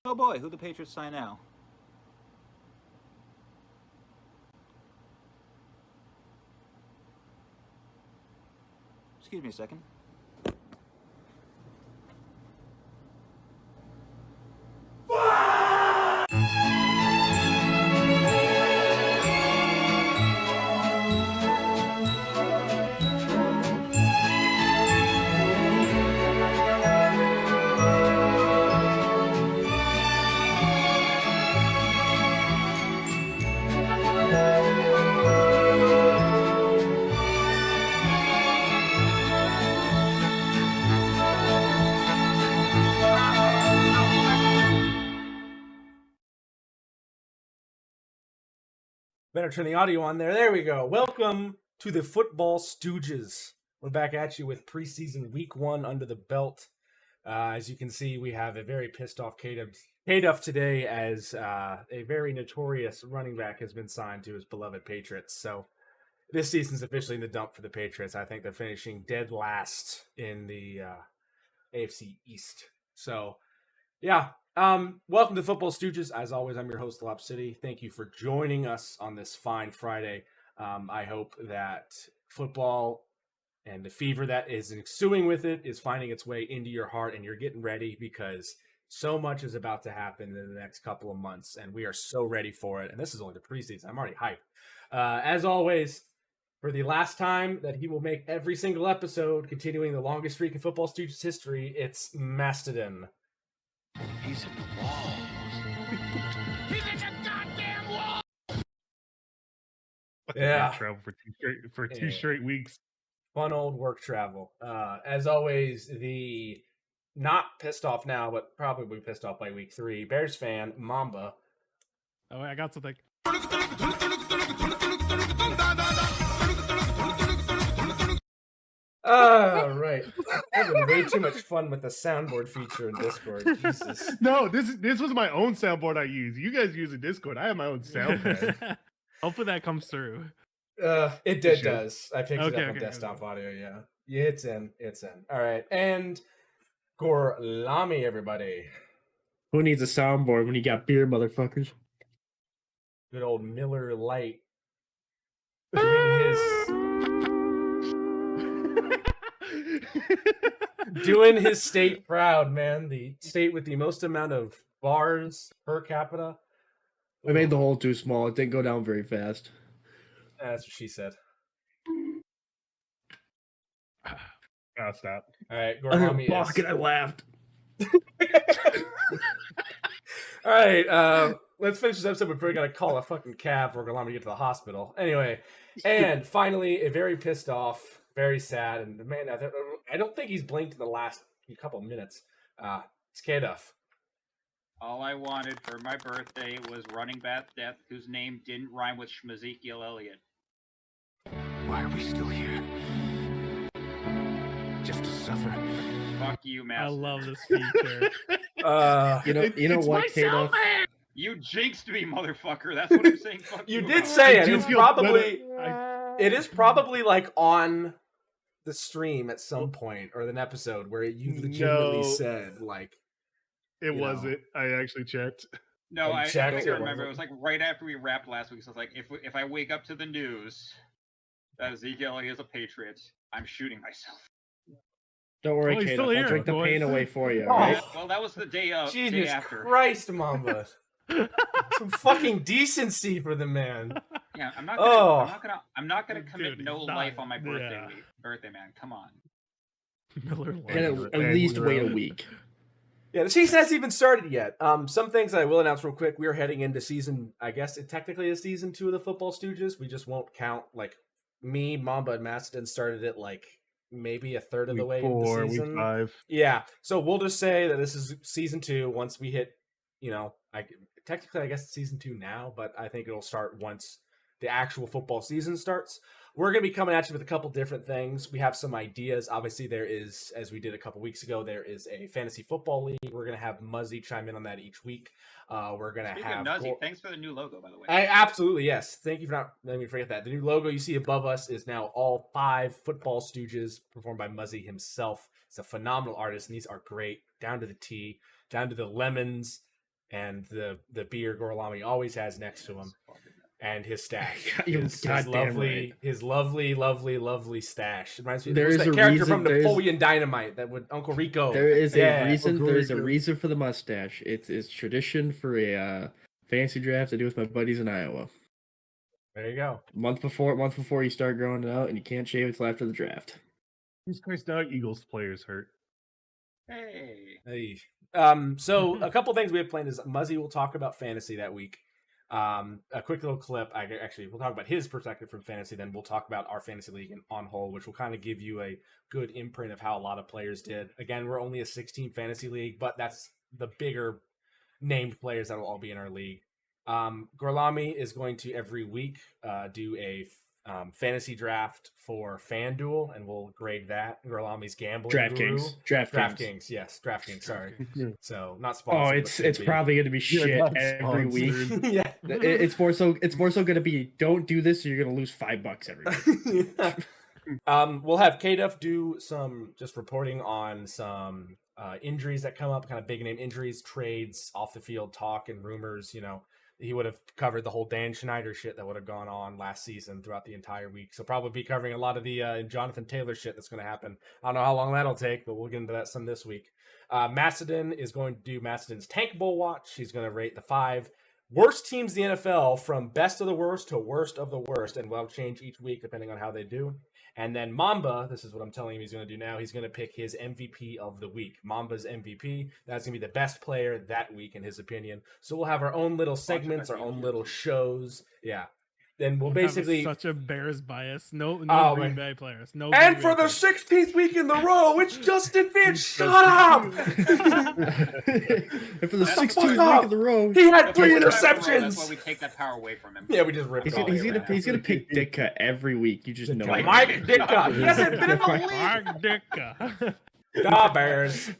Oh boy, who the Patriots sign now? Excuse me a second. Better turn the audio on there. There we go. Welcome to the Football Stooges. We're back at you with preseason week 1 under the belt. As you can see, we have a very pissed off K-Duff today as a very notorious running back has been signed to his beloved Patriots. So this season's officially in the dump for the Patriots. I think they're finishing dead last in the AFC East. So, yeah. Welcome to Football Stooges. As always, I'm your host, Lop City. Thank you for joining us on this fine Friday. I hope that football and the fever that is ensuing with it is finding its way into your heart and you're getting ready because so much is about to happen in the next couple of months and we are so ready for it. And this is only the preseason. I'm already hyped. As always, for the last time that he will make every single episode, continuing the longest streak in Football Stooges history, it's Mastodon. He's in the walls. He's in the goddamn wall. Yeah. Travel for two straight weeks. Fun old work travel. As always, the not pissed off now, but probably pissed off by week 3, Bears fan, Mamba. Oh, I got something. Right. Having way too much fun with the soundboard feature in Discord. Jesus. No, this was my own soundboard I use. You guys use a Discord. I have my own soundpad. Hopefully that comes through. It does. I picked it up on desktop audio, yeah. Yeah, it's in. All right. And Gorlami, everybody. Who needs a soundboard when you got beer, motherfuckers? Good old Miller Lite. Doing his state proud, man. The state with the most amount of bars per capita. We made the hole too small. It didn't go down very fast. That's what she said. Oh, stop. All right, I Gorlami I laughed. All right, let's finish this episode before we gotta call a fucking cab for Gorlami to get to the hospital. Anyway, and finally, a very pissed off, very sad, and man, I don't think he's blinked in the last couple of minutes. It's K-Duff. All I wanted for my birthday was running back death whose name didn't rhyme with Schmezekiel Elliott. Why are we still here? Just to suffer. Fuck you, Master. I love this feature. You know what, K-Duff? You jinxed me, motherfucker. That's what I'm saying. Fuck You you. did say it. do It's feel probably it is probably like on the stream at some point or an episode where you legitimately said like It You wasn't. I actually checked. No, I checked think it, I remember. wasn't It was like right after we wrapped last week. So it's like, if I wake up to the news that Ezekiel Elliott is a Patriot, I'm shooting myself. Don't worry, Oh, he's K-Duff. still I'll here, drink the boys. pain away for you, Oh. alright? Well, that was the day Jesus after. Christ, Mamba. Some fucking decency for the man. Yeah, I'm not gonna commit Dude, no he's not- life on my birthday yeah. week. Birthday man, come on. Miller And Lite. at least wait a week. Yeah, the season hasn't even started yet. Some things I will announce real quick. We are heading into season, I guess it technically is season 2 of the Football Stooges. We just won't count, like, me, Mamba, and Mastodon started it, like, maybe a third of the way into the season. Week 5. Yeah, so we'll just say that this is season 2 once we hit, technically I guess it's season 2 now, but I think it'll start once the actual football season starts. We're going to be coming at you with a couple different things. We have some ideas. Obviously, there is, as we did a couple weeks ago, there is a fantasy football league. We're going to have Muzzy chime in on that each week. We're going to Speaking have... of Nuzzy, thanks for the new logo, by the way. Absolutely, yes. Thank you for not letting me forget that. The new logo you see above us is now all 5 Football Stooges performed by Muzzy himself. He's a phenomenal artist, and these are great, down to the T, down to the lemons. and the beer Gorlami always has next to him, and his stash. You're his goddamn lovely, his lovely stash. It reminds me. There Who's is that a character reason- from there's- Napoleon Dynamite that would Uncle Rico. There is Yeah. a reason. Uncle There is a Rico. reason for the mustache. It's tradition for a fantasy draft I do with my buddies in Iowa. There you go. Month before you start growing it out, and you can't shave it till after the draft. Jesus Christ, now Eagles players hurt. Hey. Hey. So a couple things we have planned is Muzzy will talk about fantasy that week. A quick little clip. We'll talk about his perspective from fantasy. Then we'll talk about our fantasy league on whole, which will kind of give you a good imprint of how a lot of players did. Again, we're only a 16 fantasy league, but that's the bigger named players that will all be in our league. Gorlami is going to every week do a fantasy draft for FanDuel, and we'll grade that. Gorlami's gambling guru. DraftKings, yes, DraftKings. Sorry, so not Oh, sponsored. it's probably gonna be shit not every week. sponsored. yeah. It's more so gonna be don't do this or you're gonna lose $5 every week. We'll have KDuff do some just reporting on some injuries that come up, kind of big name injuries, trades, off the field talk, and rumors. You know, he would have covered the whole Dan Schneider shit that would have gone on last season throughout the entire week. So probably be covering a lot of the Jonathan Taylor shit that's going to happen. I don't know how long that'll take, but we'll get into that some this week. Macedon is going to do Macedon's Tank Bowl watch. He's going to rate the 5 worst teams in the NFL from best of the worst to worst of the worst, and will change each week depending on how they do. And then Mamba, this is what I'm telling him he's going to do now. He's going to pick his MVP of the week. Mamba's MVP. That's going to be the best player that week, in his opinion. So we'll have our own little segments, our own little shows. Yeah. Then we'll basically. Such a Bears bias. No Oh, Green man. Bay players. No. And Green for Bay the players. 16th week in the row, it's Justin Finch. Shut up! And for the That's 16th fuck week up. in the row, He had That's 3 why That's why interceptions. we take that power away from him. Yeah, we just ripped he's it all gonna, he's the way gonna, back. he's gonna pick Ditka every week. You just know it. Mike Ditka. He hasn't been in the league. Mark Ditka. Da Bears.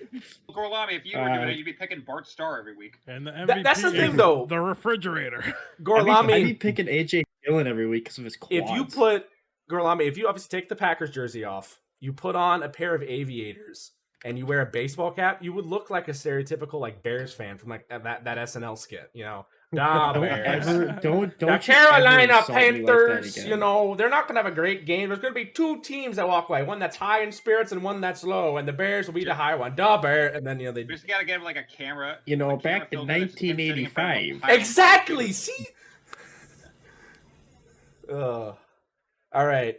Gorlami, if you were doing it, you'd be picking Bart Starr every week. And the MVP That's the thing, is though. The refrigerator. I'd be Gorlami, picking AJ Dillon every week because of his quads. if you put Gorlami, if you obviously take the Packers jersey off, you put on a pair of aviators, and you wear a baseball cap, you would look like a stereotypical like Bears fan from like that SNL skit, you know. Da don't Bears. ever, don't The you ever Carolina insult me like that Panthers, again. you know, they're not going to have a great game. There's going to be 2 teams that walk away, one that's high in spirits and one that's low, and the Bears will be the high one. Da Bear, and then, you know, they We just gotta get him like a camera. You know, a camera back in filter that's him sitting in front of a 1985. pile of exactly. See, all right.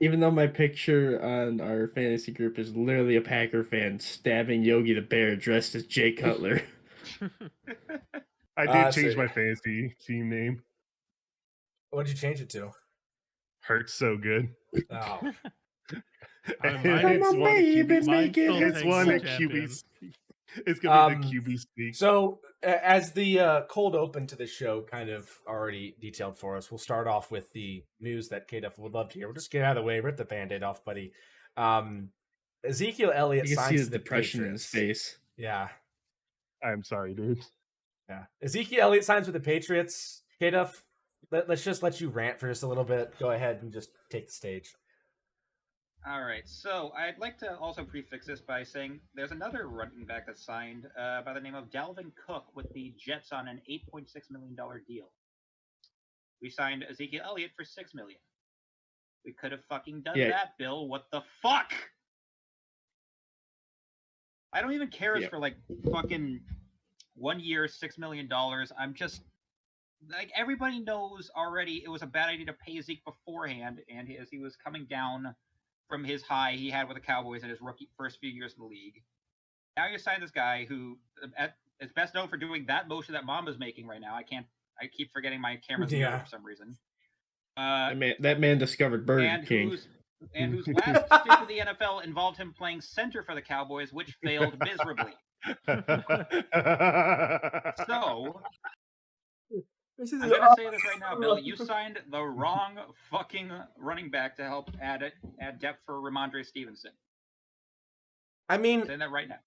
Even though my picture on our fantasy group is literally a Packer fan stabbing Yogi the Bear dressed as Jay Cutler. I did change so- my fantasy team name. What'd you change it to? Hurts so good. Oh, And Mine- it's I'm a one baby, QB make it It's takes one the at QB. champions. It's gonna be Um, the QB speak. so as the cold open to the show kind of already detailed for us, we'll start off with the news that KDuff would love to hear. We'll just get out of the way, rip the Band-Aid off, buddy. Ezekiel Elliott You can see signs his to the depression in his Patriots. face. Yeah, I'm sorry, dude. yeah. Ezekiel Elliott signs with the Patriots. KDuff, let's just let you rant for just a little bit. Go ahead and just take the stage. All right, so I'd like to also prefix this by saying there's another running back that's signed by the name of Dalvin Cook with the Jets on an $8.6 million deal. We signed Ezekiel Elliott for $6 million. We could have fucking done Yeah. that, Bill. What the fuck? I don't even care Yeah. for like fucking 1 year, $6 million. I'm just like everybody knows already. It was a bad idea to pay Zeke beforehand, and as he was coming down from his high he had with the Cowboys in his first few years in the league. Now you sign this guy who is best known for doing that motion that Mamba's making right now. I keep forgetting my camera's Yeah. for some reason. That man discovered Burger And King. whose last stint in the NFL involved him playing center for the Cowboys, which failed miserably. So I'm gonna say this right now, Bill. You signed the wrong fucking running back to help add depth for Ramondre Stevenson. I mean, I'm saying that right now.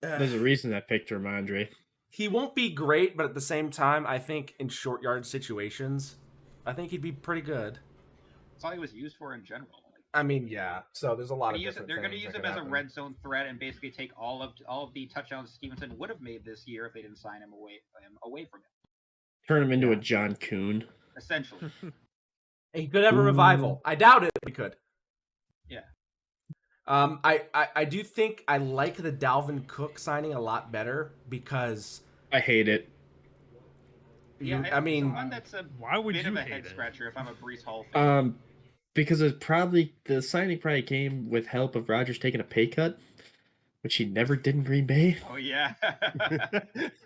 There's a reason I picked Ramondre. he won't be great, but at the same time, I think in short yard situations, I think he'd be pretty good. That's all he was used for in general. I mean, yeah. So there's a lot of They're different going to things use that him could as a happen. red zone threat and basically take all of the touchdowns Stevenson would have made this year if they didn't sign him away from him. Turn him into Yeah. a John Kuhn. Essentially, He could have a Ooh. revival. I doubt it, but he could. yeah. I do think I like the Dalvin Cook signing a lot better because I hate it. I mean, one that's a Why would bit you of a hate head it? scratcher if I'm a Brees Hall fan. Because the signing probably came with help of Rodgers taking a pay cut, which he never did in Green Bay. Oh yeah.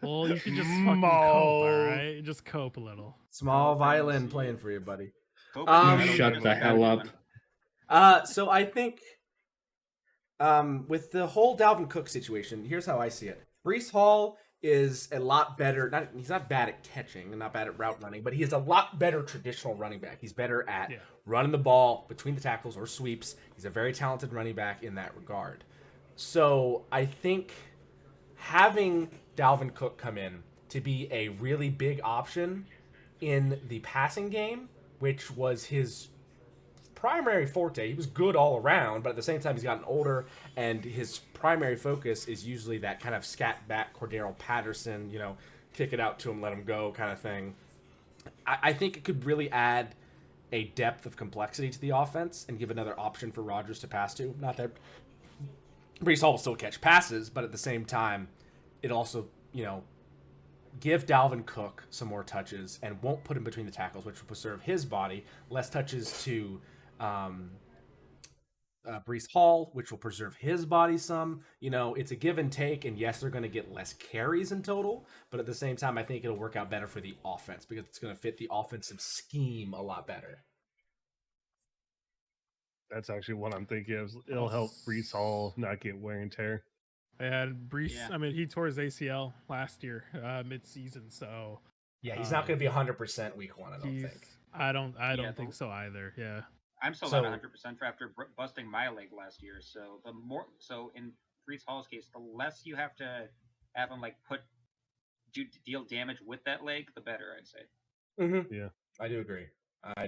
Well, you can just fucking cope, all right? Just cope a little. small No, violin fancy. playing for you, buddy. Hope You it's shut better the than hell that up. one. So I think with the whole Dalvin Cook situation, here's how I see it. Brees Hall is a lot better. He's not bad at catching and not bad at route running, but he is a lot better traditional running back. He's better at running the ball between the tackles or sweeps. He's a very talented running back in that regard. So I think having Dalvin Cook come in to be a really big option in the passing game, which was his primary forte. He was good all around, but at the same time, he's gotten older, and his primary focus is usually that kind of scat back Cordero Patterson, kick it out to him, let him go kind of thing. I think it could really add a depth of complexity to the offense and give another option for Rodgers to pass to. Not that Brees Hall will still catch passes, but at the same time, it also, give Dalvin Cook some more touches and won't put him between the tackles, which will preserve his body. Less touches to Brees Hall, which will preserve his body some. It's a give and take, and yes, they're going to get less carries in total, but at the same time, I think it'll work out better for the offense because it's going to fit the offensive scheme a lot better. That's actually what I'm thinking of. It'll help Brees Hall not get wear and tear. And Brees, Yeah. I mean, he tore his ACL last year, mid-season, so Yeah, he's not going to be 100% week one, I don't think. I don't Yeah, think so either. Yeah. I'm still So- not 100% after busting my leg last year. So in Brees Hall's case, the less you have to have him deal damage with that leg, the better, I'd say. Mm-hmm. Yeah. I do agree. I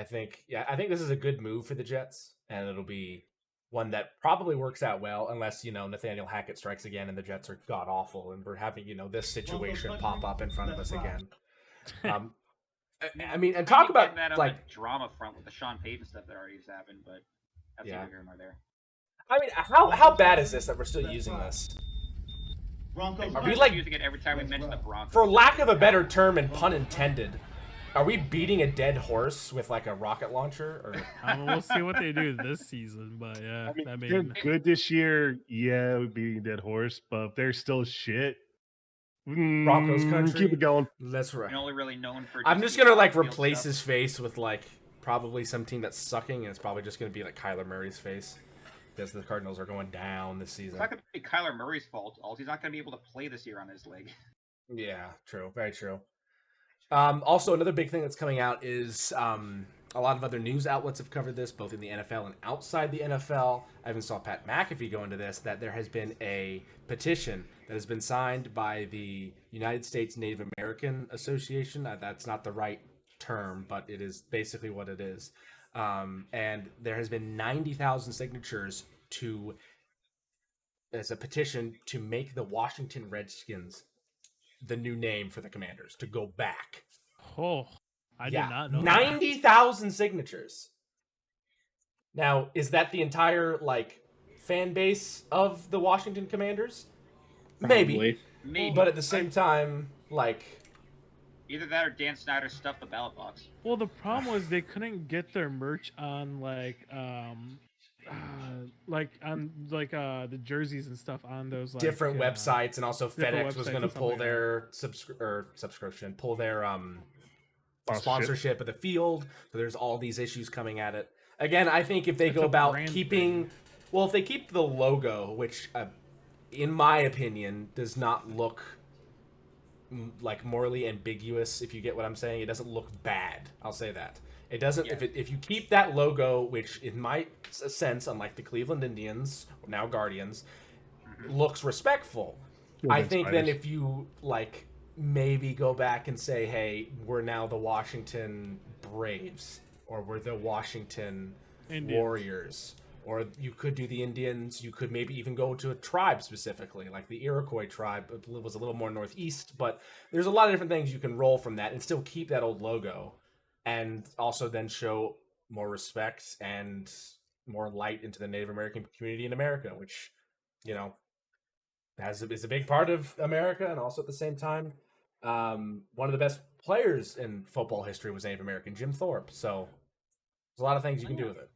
think this is a good move for the Jets, and it'll be one that probably works out well, unless Nathaniel Hackett strikes again and the Jets are god awful, and we're having this situation pop up in front of us again. I mean, and talk about that on like the drama front with the Sean Payton stuff that already has happened, but that's Yeah. neither here nor there. I mean, how bad is this that we're still using this? Are we like, using it every time we mention the Broncos? for lack of a better term and pun intended, are we beating a dead horse with like a rocket launcher? Or We'll see what they do this season, but yeah, I mean, they're good this year. Yeah, it would be a dead horse, but if they're still shit, Broncos country. keep it going. That's right. You're only really known for. I'm just being gonna like off-field replace stuff. his face with like probably some team that's sucking, and it's probably just gonna be like Kyler Murray's face because the Cardinals are going down this season. It's not going to be Kyler Murray's fault. He's not going to be able to play this year on his leg. Yeah, true, very true. Also, another big thing that's coming out is a lot of other news outlets have covered this, both in the NFL and outside the NFL. I even saw Pat McAfee go into this, that there has been a petition that has been signed by the United States Native American Association. That's not the right term, but it is basically what it is. And there has been 90,000 signatures as a petition to make the Washington Redskins the new name for the Commanders, to go back. Oh, I did not know. 90,000 signatures. Now, is that the entire fan base of the Washington Commanders? Maybe. Probably. Maybe. But at the same time, Either that or Dan Snyder stuffed the ballot box. Well, the problem was they couldn't get their merch on the jerseys and stuff on those different websites, and also different FedEx was websites going to and stuff pull like their subscription, pull their sponsorship of the field. So there's all these issues coming at it. Again, I think if they It's go a about brand keeping, thing. well, if they keep the logo, which in my opinion does not look morally ambiguous, if you get what I'm saying, it doesn't look bad. I'll say that. It doesn't. Yeah. If you keep that logo, which in my sense, unlike the Cleveland Indians, now Guardians, looks respectful. I think then if you maybe go back and say, hey, we're now the Washington Braves or we're the Washington Indians. Warriors. Or you could do the Indians. You could maybe even go to a tribe specifically, like the Iroquois tribe. It was a little more northeast, but there's a lot of different things you can roll from that and still keep that old logo, and also then show more respect and more light into the Native American community in America, which, you know, is a big part of America, and also at the same time, one of the best players in football history was Native American, Jim Thorpe. So there's a lot of things you can do with it.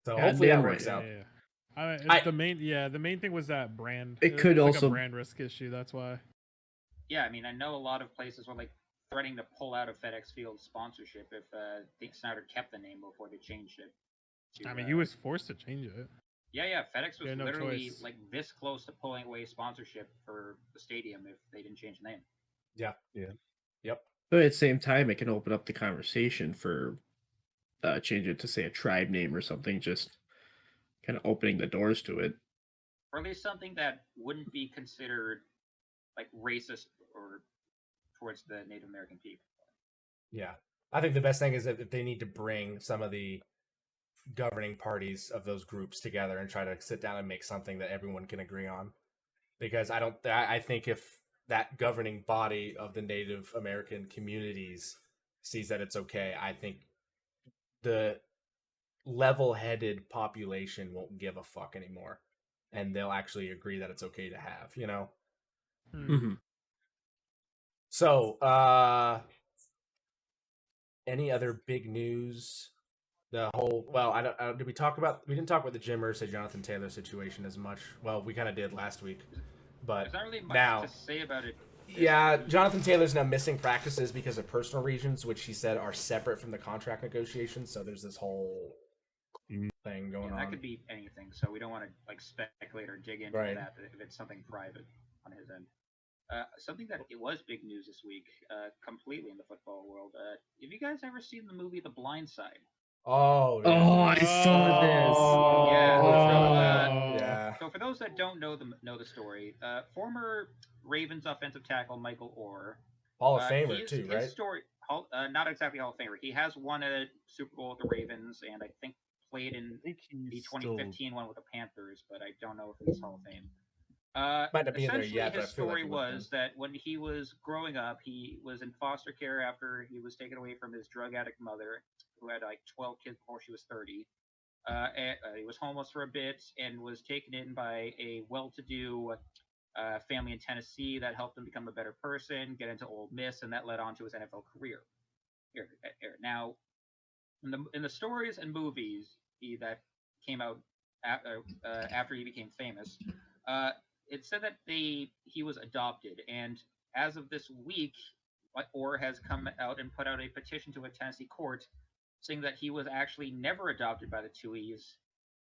So hopefully that Goddamn works right. out. The main thing was that brand. It could was also- like a brand risk issue. That's why. Yeah, I mean, I know a lot of places were like threatening to pull out of FedEx Field sponsorship if Dick Snyder kept the name before they changed it. I mean, he was forced to change it. Yeah, FedEx was Yeah, no literally choice. like this close to pulling away sponsorship for the stadium if they didn't change the name. But at the same time, it can open up the conversation for change it to say a tribe name or something, just kind of opening the doors to it. Or at least something that wouldn't be considered like racist or towards the Native American people. Yeah. I think the best thing is that they need to bring some of the governing parties of those groups together and try to sit down and make something that everyone can agree on. Because I think if that governing body of the Native American communities sees that it's okay, I think the level-headed population won't give a fuck anymore, and they'll actually agree that it's okay to have, you know? Mm-hmm. So, any other big news? The whole, well, did we talk about, we didn't talk about the Jim Irsay, Jonathan Taylor situation as much. Well, we kind of did last week, but There's not really much now, to say about it. yeah, Jonathan Taylor's now missing practices because of personal reasons, which he said are separate from the contract negotiations. So there's this whole thing going on. That could be anything, so we don't want to like speculate or dig into Right. that if it's something private on his end. Something that it was big news this week, completely in the football world. Have you guys ever seen the movie The Blind Side? Oh, yeah. Oh, I saw this. Oh, Yeah. yeah. So for those that don't know the story, former Ravens offensive tackle Michael Orr, Hall of Famer his too, right? story, not exactly Hall of Famer. He has won a Super Bowl with the Ravens, and I think played in the 2015 one with the Panthers, but I don't know if he's Hall of Fame. Might not be in there Essentially, yet, but his I feel like story he would've was that when he was growing up, he was in foster care after he was taken away from his drug addict mother, who had like 12 kids before she was 30. He was homeless for a bit and was taken in by a well-to-do family in Tennessee that helped him become a better person, get into Ole Miss, and that led on to his NFL career. Now, in the stories and movies that came out after he became famous, it said that he was adopted, and as of this week, Orr has come out and put out a petition to a Tennessee court saying that he was actually never adopted by the Tuohys,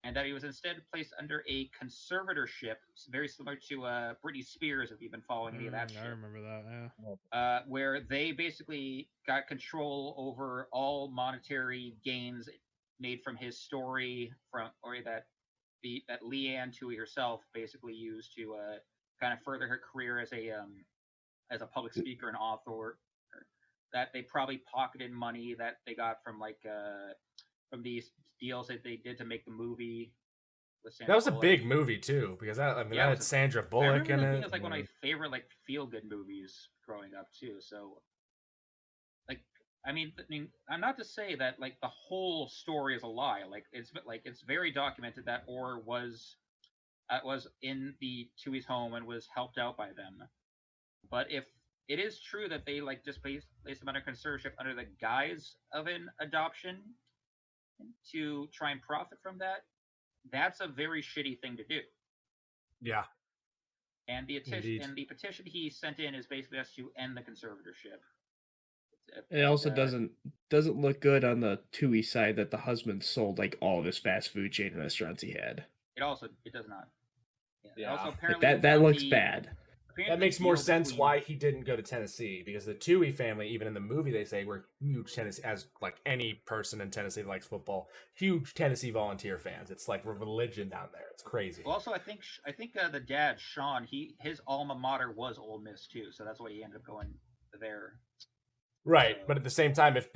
and that he was instead placed under a conservatorship, very similar to Britney Spears, if you've been following any of that shit. I remember that. Yeah. Where they basically got control over all monetary gains made from his story, that Leanne Toohey herself basically used to kind of further her career as a public speaker and author. That they probably pocketed money that they got from from these deals that they did to make the movie. With Sandra That was a Bullock. big movie too, because that had Sandra Bullock in it. It was like one of my favorite feel good movies growing up too. So, I'm not to say that the whole story is a lie. It's very documented that Orr was in the Tuohy's home and was helped out by them. But if it is true that they just placed him under conservatorship under the guise of an adoption to try and profit from that, that's a very shitty thing to do. Yeah. And the petition he sent in is basically us to end the conservatorship. It also doesn't look good on the Tui side that the husband sold all of his fast food chain restaurants he had. It does not. Yeah. Also, apparently That looks bad. That makes more sense why he didn't go to Tennessee, because the Toohey family, even in the movie, they say were huge Tennessee, as any person in Tennessee that likes football, huge Tennessee Volunteer fans. It's like a religion down there. It's crazy. Well, also, I think the dad, Sean, his alma mater was Ole Miss too, so that's why he ended up going there. Right, but at the same time, if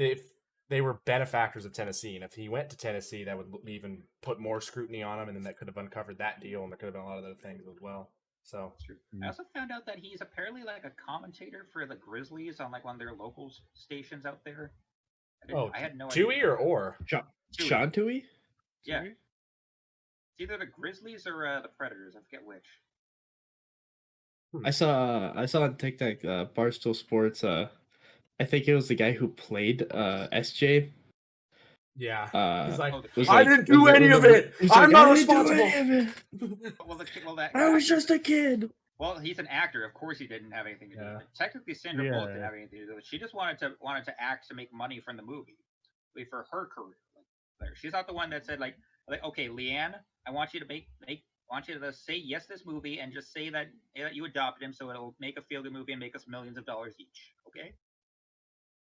they were benefactors of Tennessee, and if he went to Tennessee, that would even put more scrutiny on him, and then that could have uncovered that deal, and there could have been a lot of other things as well. So That's true. I also found out that he's apparently like a commentator for the Grizzlies on like one of their local stations out there. I had no Tui idea. or Sean Tui? Yeah. It's either the Grizzlies or the Predators. I forget which. I saw on TikTok Barstool Sports. I think it was the guy who played SJ. yeah, he's like, was I like- didn't do was any like- of it. he's I'm like, not "I didn't do responsible. any of it. Well, that I was just a kid." Well, he's an actor. Of course, he didn't have anything to do Yeah. with it. Technically, Sandra Bullock didn't Yeah. have anything to do with it. She just wanted to act to make money from the movie, for her career. Like, she's not the one that said like, okay, Leanne, I want you to want you to say yes to this movie and just say that you adopted him, so it'll make a feel-good movie and make us millions of dollars each. Okay.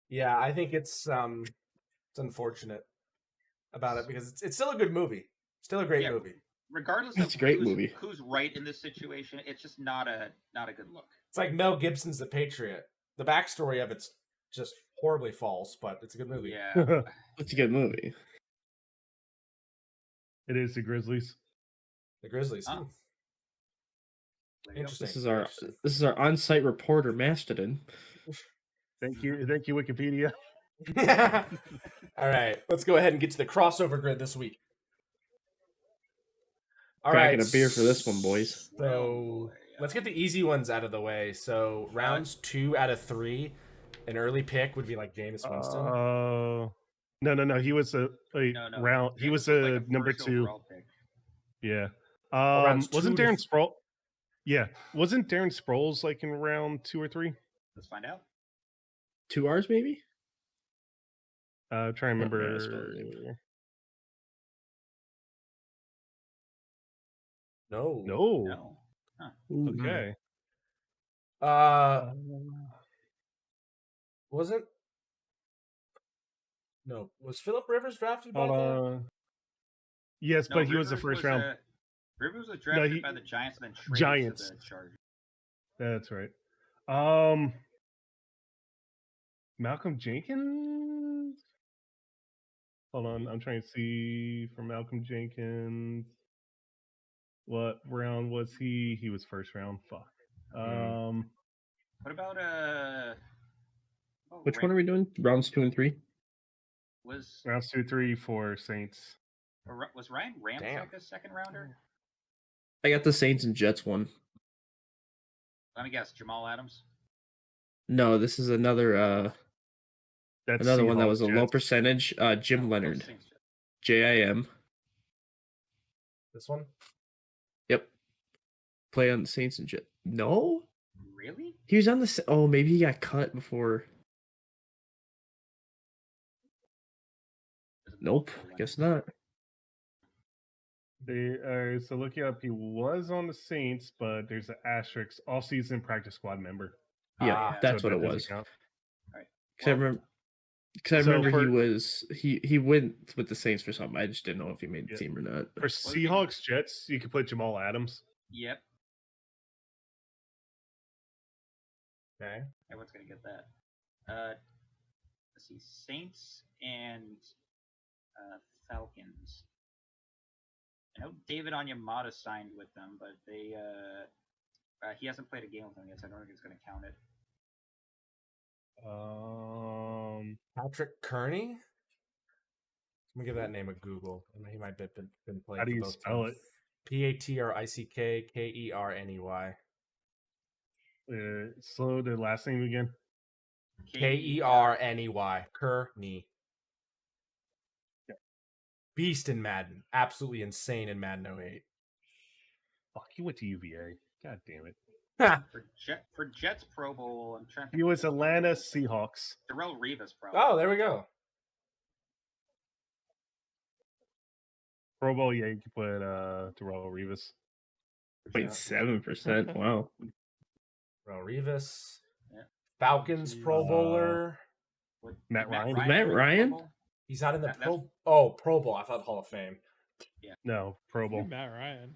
Yeah, I think it's unfortunate about it because it's still a good movie, still a great Yeah. movie. Regardless It's of a great movie. who's right in this situation, it's just not a good look. It's like Mel Gibson's The Patriot. The backstory of it's just horribly false, but it's a good movie. Yeah. It's a good movie. It is the Grizzlies. The Grizzlies. Oh. There you go. Interesting. This is our on-site reporter Mastodon. Thank you, Wikipedia. All right, let's go ahead and get to the crossover grid this week. All Cracking right, a beer for this one, boys. So let's get the easy ones out of the way. So rounds 2 out of 3, an early pick would be like Jameis Winston. No. He was a No. round. He James was like a a number first 2. overall pick. Yeah. rounds Wasn't 2 to Darren Sproles? Yeah. Wasn't Darren Sproles like in round 2 or 3? Let's find out. 2 hours, maybe? Trying to remember. Yeah, I suppose they were. No. No. No. Okay. Wasn't? No. Was Philip Rivers drafted by the? Yes, No, but he was the Rivers first round. Rivers was drafted he- by the Giants and then traded Giants. to the Chargers. That's right. Malcolm Jenkins? Hold on, I'm trying to see for Malcolm Jenkins. What round was he? He was first round. Fuck. What about Which one are we doing? Rounds 2 and 3? Was Rounds 2, 3 for Saints. was Ryan Ramczyk Damn. a second rounder? I got the Saints and Jets one. Let me guess, Jamal Adams. No, this is another That's one that Seahawks, was a low Jets. percentage. Jim Leonard, Saints. JIM. This one? Yep. Play on the Saints and Jets. No, Really? he was on the. Oh, maybe he got cut before. Nope, guess not. So looking up, he was on the Saints, but there's an asterisk. All-season practice squad member. Yeah, that's So what it that doesn't was. count. Because I So remember for- he went with the Saints for something. I just didn't know if he made the Yeah. team or not. For Seahawks Jets, you could put Jamal Adams. Yep. Okay. Everyone's gonna get that. Let's see, Saints and Falcons. I know David Onyemata signed with them, but they he hasn't played a game with them yet, so I don't think it's gonna count it. Patrick Kearney? Let me give that name a Google. I mean, he might have been playing. How do for you both spell teams. PatrickKerney. Slow the last name again. Kearney. Kearney. Yeah. Beast in Madden. Absolutely insane in Madden 08. Fuck, he went to UVA. God damn it. For Jets Pro Bowl, I'm trying to think He of was the- Atlanta Seahawks. Darrell Revis, probably. Oh, there we go. Pro Bowl, yeah, you could put Darrell Revis. 0.7%. Wow. Darrell Revis. Yeah. Falcons Pro Bowler. What- Matt did Ryan. Matt go to the Pro Ryan? Bowl? He's not in the That's- Pro Bowl. I thought Hall of Fame. No, Pro Bowl. Matt Ryan.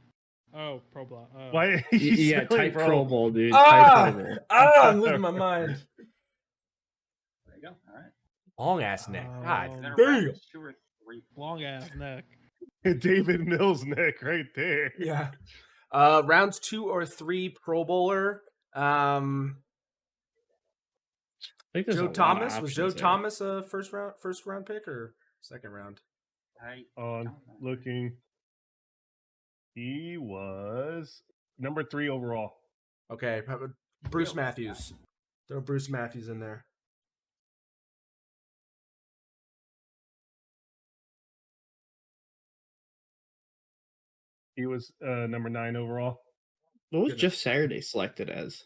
Oh, Pro Bowl. Oh. Why? Yeah, type Pro Bowl, dude. Ah! Type Pro Bowl. I'm losing my mind. There you go. All right. Long ass neck. God Then damn. around 2 or 3. Long ass neck. David Mills' neck right there. Yeah. Rounds 2 or 3 Pro Bowler. I think there's Joe a lot of Thomas. Was Joe options there. Thomas a first round pick or second round? I On don't know. looking, he was number 3 overall. Okay, Bruce Really? Matthews. Throw Bruce Matthews in there. He was number 9 overall. What was Goodness. Jeff Saturday selected as?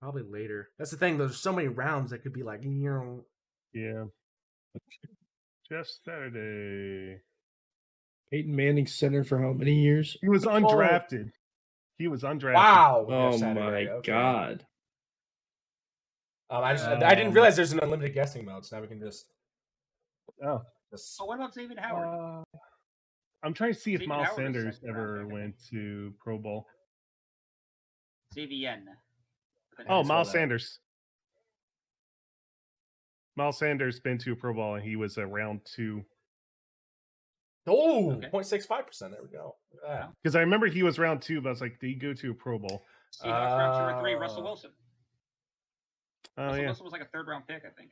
Probably later. That's the thing. There's so many rounds that could be like, Yeah. Jeff Saturday. Peyton Manning center for how many years? He was Oh. undrafted. He was undrafted. Wow. Oh Jeff Saturday, my okay. god. I didn't realize there's an unlimited guessing mode, so now we can just. Oh. Oh, what about Xavier Howard? I'm trying to see if Xavier Miles Howard was Sanders second round ever pick, I went to Pro Bowl. Xavier. Oh, saw Miles that. Sanders. Miles Sanders been to a Pro Bowl and he was a round 2. Oh, Okay. 0.65%. There we go. Look at that. Because I remember he was round 2, but I was like, did he go to a Pro Bowl? Seahawks round 2 or 3. Russell Wilson. Oh Russell yeah. Wilson was like a 3rd round pick, I think.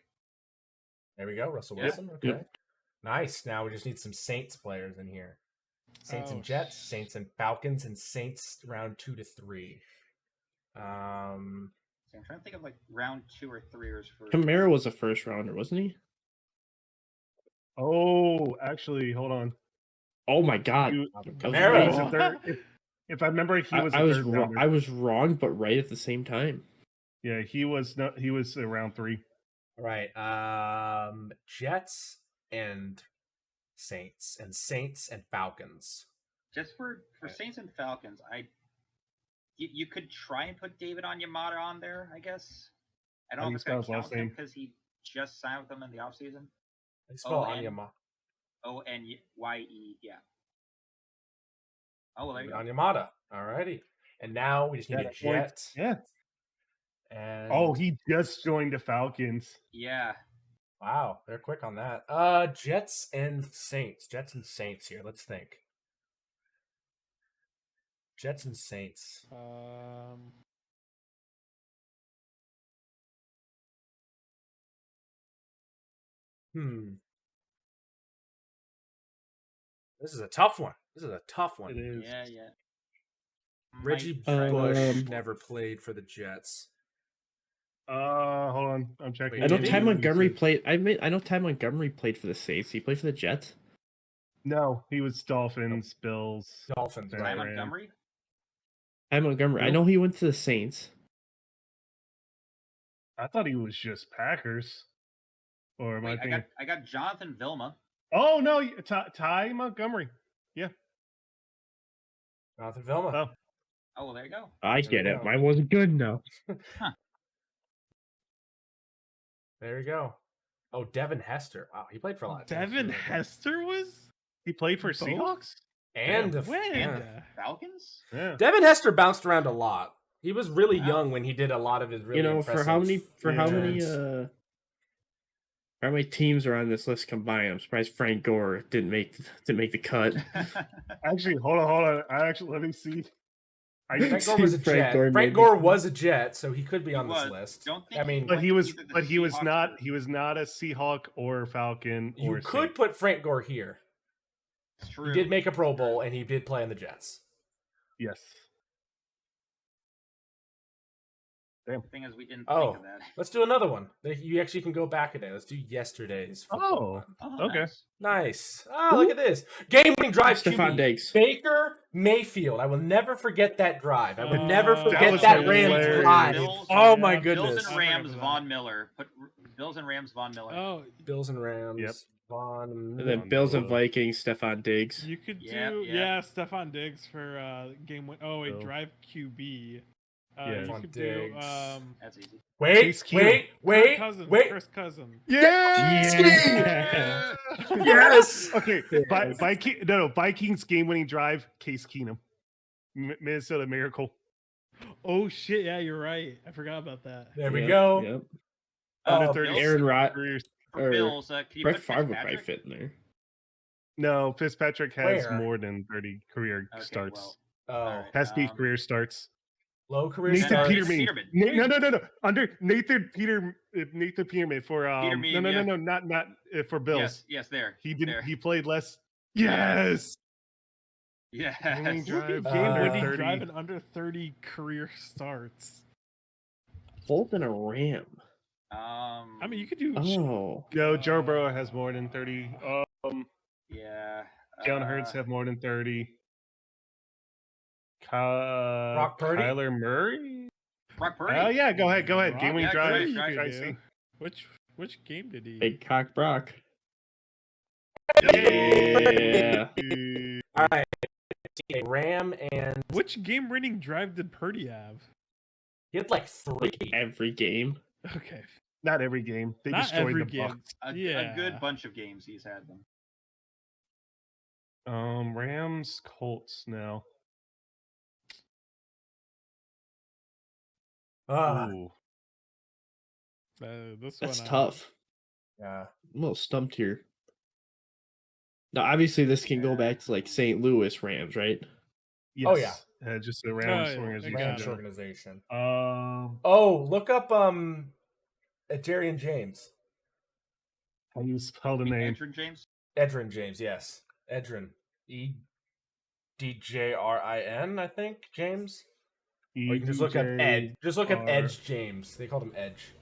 There we go. Russell Yep. Wilson. Okay. Yep. Nice. Now we just need some Saints players in here. Saints Oh, and Jets, sh- Saints and Falcons, and Saints round 2 to 3. So I'm trying to think of like round 2 or 3ers for. Kamara was a first rounder, wasn't he? Oh, actually, hold on. Oh my god. He- Kamara. he was a third- if I remember, he was a I was third wrong. rounder. I was wrong, but right at the same time. Yeah, he was round 3. All right. Jets and Saints and Falcons. Just for Saints and Falcons, you could try and put David Onyemata on there, I guess. I How don't do know you if spell that his last counts him name? because he just signed with them in the offseason. I spell O-N. Onyemata. Onye, yeah. Oh, well, there you go. Onyemata. All righty. And now we just need a That point- Jet. Yeah. And Oh, he just joined the Falcons. Yeah. wow, they're quick on that. Jets and Saints. Jets and Saints here. Let's think. Jets and Saints. This is a tough one. It is. Yeah. Reggie Might try- Bush never played for the Jets. Hold on. I'm checking. I know Did Ty he? Montgomery played. I know Ty Montgomery played for the Saints. He played for the Jets. No, he was Dolphins, Bills. Dolphins, Ty Ty right? Montgomery? Ty Montgomery. I Nope. know he went to the Saints. I thought he was just Packers. Or am I Wait, thinking? I got Jonathan Vilma. Oh no, Ty Montgomery. Jonathan Vilma. Oh. Oh, well, there you go. I There get we it. go. Mine wasn't good enough. There you go. Oh, Devin Hester. Wow, he played for a lot of teams, Devin too, I guess. Hester was? He played for Both? Seahawks? And the When? yeah. Falcons? Yeah. Devin Hester bounced around a lot. He was really Wow. young when he did a lot of his really You know, for how many impressive how many teams are on this list combined? I'm surprised Frank Gore didn't make the cut. Actually, hold on. let me see. Frank Gore was a Frank Jet. Gore Frank made Gore it. was a Jet, so he could be on was. this list. Don't think I mean, But he went was to either the but he was Seahawks not or- he was not a Seahawk or Falcon you or could Saint. put Frank Gore here. It's true. He did make a Pro Bowl, and he did play in the Jets. Yes. The thing is, we didn't Oh. think of that. Let's do another one. You actually can go back a day. Let's do yesterday's. football Oh. one. Oh, Okay. nice. Nice. Oh, look at this. Game-winning drive Stephon QB. Diggs. Baker Mayfield. I will never forget that drive. I would never That forget was that Rams hilarious. drive. Bills- Oh my yeah, goodness. Bills and I Rams, remember Von that. Miller. Put Bills and Rams, Von Miller. Oh, Bills and Rams. Yep. Von And then Bills and Miller. Vikings, Stephon Diggs. you could do Yeah. Stephon Diggs for game win. Oh wait, So- drive QB. Yeah. You Stephon could Diggs. do That's easy. Wait, Case Keenum. wait, Cousins. wait. Chris Cousins. Yeah. Yes. Okay. Yes. Vikings game-winning drive. Case Keenum, Minnesota Miracle. Oh shit! Yeah, you're right. I forgot about that. There we Yep, go. Yep. Under Oh, 30 Bills? Aaron Rod career. For or Bills, can you Brett put Favre would probably Fitzpatrick? fit in there. No, Fitzpatrick has Where? more than 30 career Okay, starts. well, Oh, all right. Has 8 career starts. low career Nathan Then, starts. Nathan Peterman. Peterman. No. Under Nathan Peterman for Peterman, no, yeah. not for Bills. Yes, there. He didn't. There. He played less. Yes. Yes. Gaming drive. Game under winning 30. drive and under 30 career starts. Colt and a Ram. I mean, you could do. Oh, No, Joe Burrow has more than 30. Yeah. Jalen Hurts have more than 30. Kyler Purdy? Murray. Brock Purdy. Oh yeah, go ahead. Brock Game winning yeah, go drive. ahead, you drive. could Try to do. see. Which game did he? Big Cock Brock. Yeah. All right. A Ram and Which game-winning drive did Purdy have? he had like 3. Like every game. Okay, Not every game. They not destroyed every the game. Bucks. A good bunch of games he's had them. Rams, Colts now. Ooh. This That's one, tough. Yeah. I'm a little stumped here. Now, obviously, this can go back to like St. Louis Rams, right? Yes. Oh, yeah. Just the Rams yeah, organization. got Rams it. organization. How Look up Jerry and James. you spell the name? Edrin James. Edrin James, yes. Edrin. EDJRIN, I think, James. Or you can just look up Ed. Just look up Edge James. They called him Edge.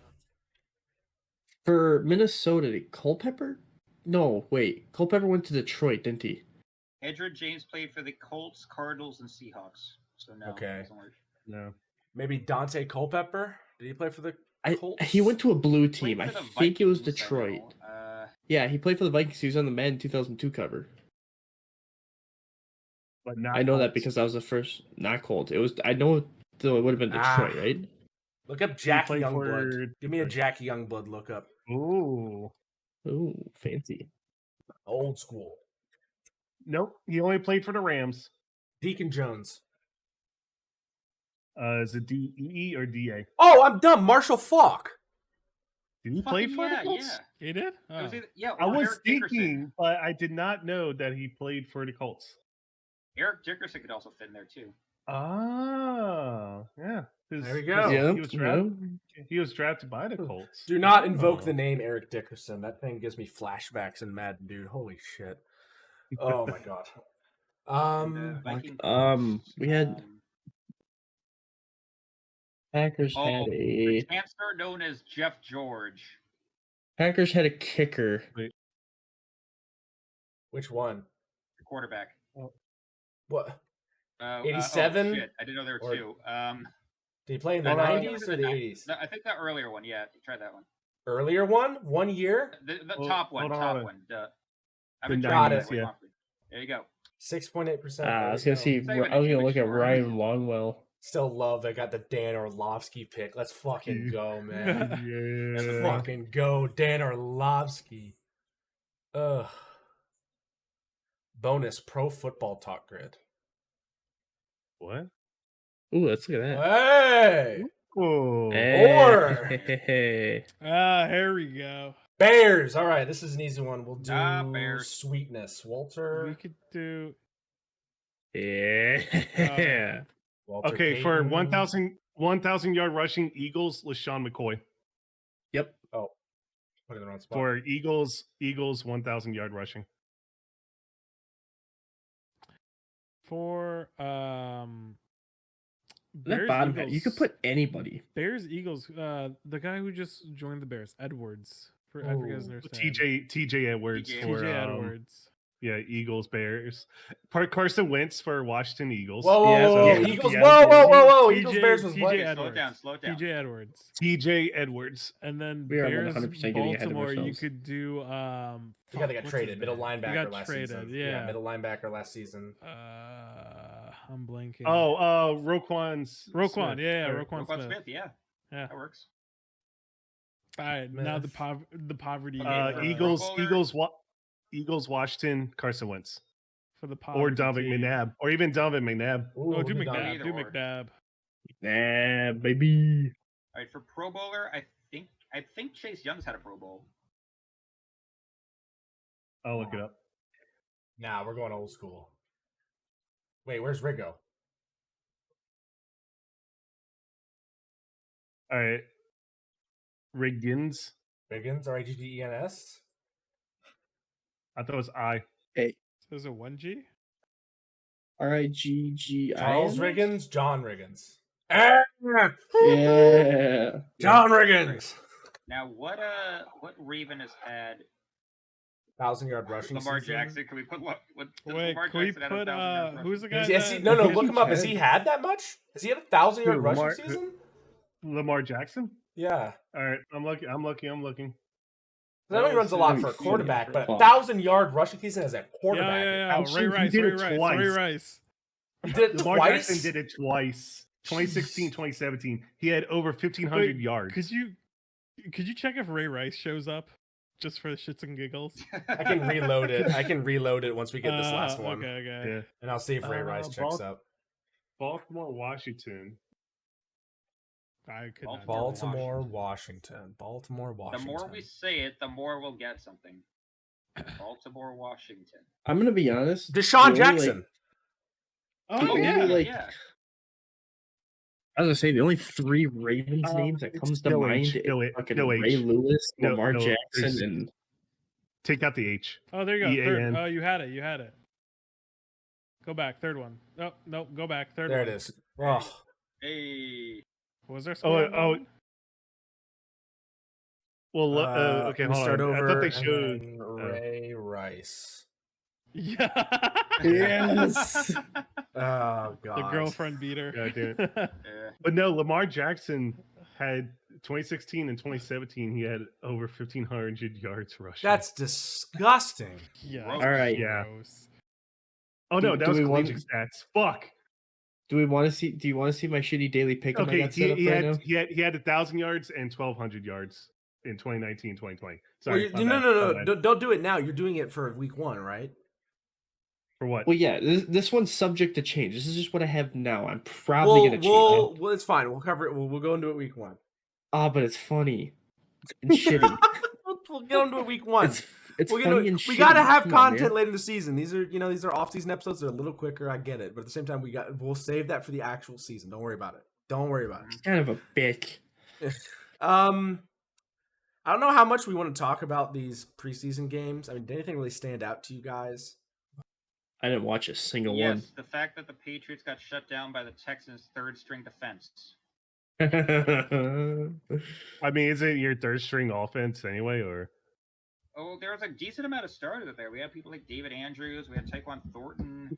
For Minnesota, did Culpepper? No, wait. Culpepper went to Detroit, didn't he? Edrin James played for the Colts, Cardinals, and Seahawks. So no, Okay. it doesn't work. No. Maybe Dante Culpepper? Did he play for the Colts? He went to a blue Played team. I for the think it was Vikings, I Detroit. know. Yeah, he played for the Vikings. He was on the Madden 2002 cover. But not I know that Colts. because that was the first, not Colt. It was. I know though it would have been Detroit, right? Look up Jackie played Youngblood. for Give me a Detroit. Jackie Youngblood look up. Ooh. Ooh, fancy. Old school. Nope. He only played for the Rams. Deacon Jones. Is it DE or DA? Oh, I'm dumb. Marshall Falk. Did he play Fucking for the yeah, Colts? yeah. He did. It was Oh. either, yeah, I or was Eric Dickerson. thinking, but I did not know that he played for the Colts. Eric Dickerson could also fit in there too. Ah, yeah. There we go. Yeah, He was drafted by the Colts. Do not invoke Oh. the name Eric Dickerson. That thing gives me flashbacks in Madden, dude. Holy shit. Oh my god. And, Viking we had Colts, Packers had the a transfer known as Jeff George. Packers had a kicker. Which one? The quarterback. What? 87? 87? Shit, I didn't know there were Or- two. Did he play in the Hold on. 90s or the 80s? No, I think the earlier one. Yeah, try that one. Earlier one? 1 year? The Hold- top one. hold Top on. one. The I've been 90s, trying yeah. There you go. 6.8%. I There was we gonna go. see. It's not I even was an gonna look at immature. Ryan Longwell. Still love they got the Dan Orlovsky pick. Let's fucking go, man. Let's Yeah. fucking go, Dan Orlovsky. Ugh. Bonus Pro Football Talk Grid. What? Ooh, let's look at that. Hey! Oh. Hey. Here we go. Bears. All right, this is an easy one. We'll do Bears. Sweetness. We Walter. could do. Yeah. Walter Okay, for Payton. 1,000 yard rushing, Eagles, LaShawn McCoy. Yep. Oh, put it in the wrong spot. For Eagles, 1,000 yard rushing. For That Bears, bottom Eagles, half, you could put anybody. Bears Eagles. The guy who just joined the Bears, Edwards. I forget his name. TJ Edwards TJ for TJ Edwards. yeah, Eagles, Bears. Carson Wentz for Washington Eagles. Whoa, Yeah, whoa, yeah, Eagles. yeah. Whoa. TJ Eagles Bears was TJ what? Edwards. Slow it down. TJ Edwards. TJ Edwards. And then We are Bears 100% getting ahead of Baltimore. You ourselves. could do The guy that got what's traded, his middle name? He linebacker got last traded, season. Yeah. Middle linebacker last season. I'm blanking. Roquan. Roquan. Yeah, Or- Roquan Roquan Smith. Smith. Yeah, Yeah. that works. All right, now the Smith. poverty. Okay, Eagles, Washington, Carson Wentz. for the poverty. Or Donovan team. McNabb. Or even Donovan McNabb. Ooh, Oh, do we got- McNabb. either Do or. McNabb. Nah, baby. All right, for Pro Bowler, I I think Chase Young's had a Pro Bowl. I'll look it up. Nah, we're going old school. Wait, where's Rigo? All right. Riggins. Riggins, R-I-G-G-E-N-S? I thought it was I. Hey, So is it 1G? Riggins. Charles Riggins? John Riggins. Ah! Yeah. John Riggins! Now, what Raven has had 1,000-yard rushing Lamar season. Jackson? Can we put what? Wait, Lamar can we Jackson had put 1,000 yards who's the guy? Has he, that- no, Yes, look he him up. Has can. he had that much? Has he had 1,000-yard Who, rushing Lamar- season? Lamar Jackson? Yeah. All right. I'm looking. I'm looking. I know he runs a lot for a Fuck. quarterback, but Fuck. 1,000-yard rushing season as a quarterback. Yeah. How Ray soon he Rice. did Ray it Rice. twice. Ray Rice. He did it Lamar twice? Jackson did it twice. 2016, 2017. He had over 1,500 Wait, yards. Could you check if Ray Rice shows up just for the shits and giggles? I can reload it. I can reload it once we get this last one. Okay. Yeah. And I'll see if Ray Rice checks up. Baltimore, Washington. I could not. Baltimore, Washington. Baltimore, The Washington. more we say it, the more we'll get something. Baltimore, Washington. I'm gonna be honest. Deshaun the only, like- Jackson. Oh the yeah. only, like, yeah. I was gonna say the only three Ravens names that it's comes to no mind H, is no H, fucking no H. Ray Lewis, No, Lamar no, there's- Jackson, and Take out the H. Oh, there you go. EAN. Third. Oh, you had it. Go back. Third one. No. Go back. Third There one. it is. Oh, Hey. Was there? Score on that Oh. one? Well, okay, let me hold start on. over. I thought they and showed. then Ray Rice. Yeah. yes, Oh, God. The girlfriend beater. God damn it. Yeah. But no, Lamar Jackson had 2016 and 2017. He had over 1,500 yards rushing. That's disgusting. Yeah. All right. Yeah. Gross. Oh no, Do- that do was we want- collegiate stats. Fuck. do you want to see my shitty daily pick? I Okay, got set up he right had now? he had 1,000 yards and 1,200 yards in 2019, 2020. Sorry, Well, my no. bad. Don't do it now. You're doing it for week 1, right? For what? Well, yeah, this one's subject to change. This is just what I have now. I'm probably gonna change it. Well, it's fine. We'll cover it. We'll go into it week 1. Ah, but it's funny and shitty. We'll get into it week 1. It's We'll get funny into and it. shitty. We gotta have Come on, content man. later in the season. These are off-season episodes. They're a little quicker. I get it, but at the same time, we'll save that for the actual season. Don't worry about it. It's kind of a bitch. I don't know how much we want to talk about these preseason games. I mean, did anything really stand out to you guys? I didn't watch a single Yes, the fact that the Patriots got shut down by the Texans' third-string defense. one. I mean, is it your third string offense anyway, or? Oh, there was a decent amount of starters there. We had people like David Andrews. We had Tyquan Thornton.